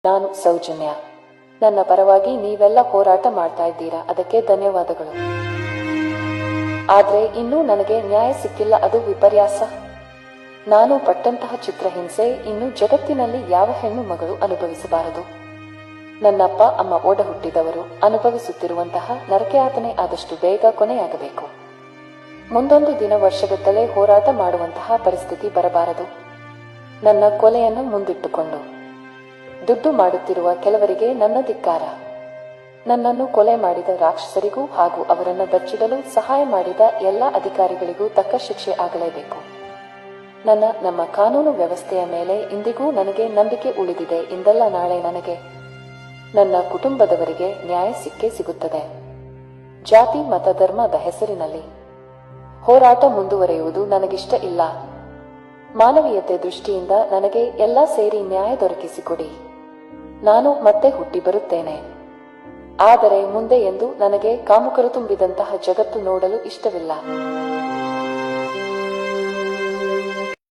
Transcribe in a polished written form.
ನಾನು ಸೌಜನ್ಯ. ನನ್ನ ಪರವಾಗಿ ನೀವೆಲ್ಲ ಹೋರಾಟ ಮಾಡ್ತಾ ಇದ್ದೀರಾ, ಅದಕ್ಕೆ ಧನ್ಯವಾದಗಳು. ಆದ್ರೆ ಇನ್ನೂ ನನಗೆ ನ್ಯಾಯ ಸಿಕ್ಕಿಲ್ಲ, ಅದು ವಿಪರ್ಯಾಸ. ನಾನು ಪಟ್ಟಂತಹ ಚಿತ್ರಹಿಂಸೆ ಇನ್ನು ಜಗತ್ತಿನಲ್ಲಿ ಯಾವ ಹೆಣ್ಣು ಮಗಳು ಅನುಭವಿಸಬಾರದು. ನನ್ನಪ್ಪ ಅಮ್ಮ ಓಡ ಹುಟ್ಟಿದವರು ಅನುಭವಿಸುತ್ತಿರುವಂತಹ ನರಕಯಾತನೆ ಆದಷ್ಟು ಬೇಗ ಕೊನೆಯಾಗಬೇಕು. ಮುಂದೊಂದು ದಿನ ವರ್ಷಗಟ್ಟಲೆ ಹೋರಾಟ ಮಾಡುವಂತಹ ಪರಿಸ್ಥಿತಿ ಬರಬಾರದು. ನನ್ನ ಕೊಲೆಯನ್ನು ಮುಂದಿಟ್ಟುಕೊಂಡು ದುಡ್ಡು ಮಾಡುತ್ತಿರುವ ಕೆಲವರಿಗೆ ನನ್ನ ಧಿಕ್ಕಾರ. ನನ್ನನ್ನು ಕೊಲೆ ಮಾಡಿದ ರಾಕ್ಷಸರಿಗೂ ಹಾಗೂ ಅವರನ್ನು ಬಚ್ಚಿಡಲು ಸಹಾಯ ಮಾಡಿದ ಎಲ್ಲ ಅಧಿಕಾರಿಗಳಿಗೂ ತಕ್ಕ ಶಿಕ್ಷೆ ಆಗಲೇಬೇಕು. ನಮ್ಮ ಕಾನೂನು ವ್ಯವಸ್ಥೆಯ ಮೇಲೆ ಇಂದಿಗೂ ನನಗೆ ನಂಬಿಕೆ ಉಳಿದಿದೆ. ಇಂದಲ್ಲ ನಾಳೆ ನನಗೆ, ನನ್ನ ಕುಟುಂಬದವರಿಗೆ ನ್ಯಾಯ ಸಿಕ್ಕೇ ಸಿಗುತ್ತದೆ. ಜಾತಿ ಮತ ಧರ್ಮದ ಹೆಸರಿನಲ್ಲಿ ಹೋರಾಟ ಮುಂದುವರೆಯುವುದು ನನಗಿಷ್ಟ ಇಲ್ಲ. ಮಾನವೀಯತೆ ದೃಷ್ಟಿಯಿಂದ ನನಗೆ ಎಲ್ಲ ಸೇರಿ ನ್ಯಾಯ ದೊರಕಿಸಿಕೊಡಿ. ನಾನು ಮತ್ತೆ ಹುಟ್ಟಿ ಬರುತ್ತೇನೆ. ಆದರೆ ಮುಂದೆ ಎಂದು ನನಗೆ ಕಾಮುಕರು ತುಂಬಿದಂತಹ ಜಗತ್ತು ನೋಡಲು ಇಷ್ಟವಿಲ್ಲ.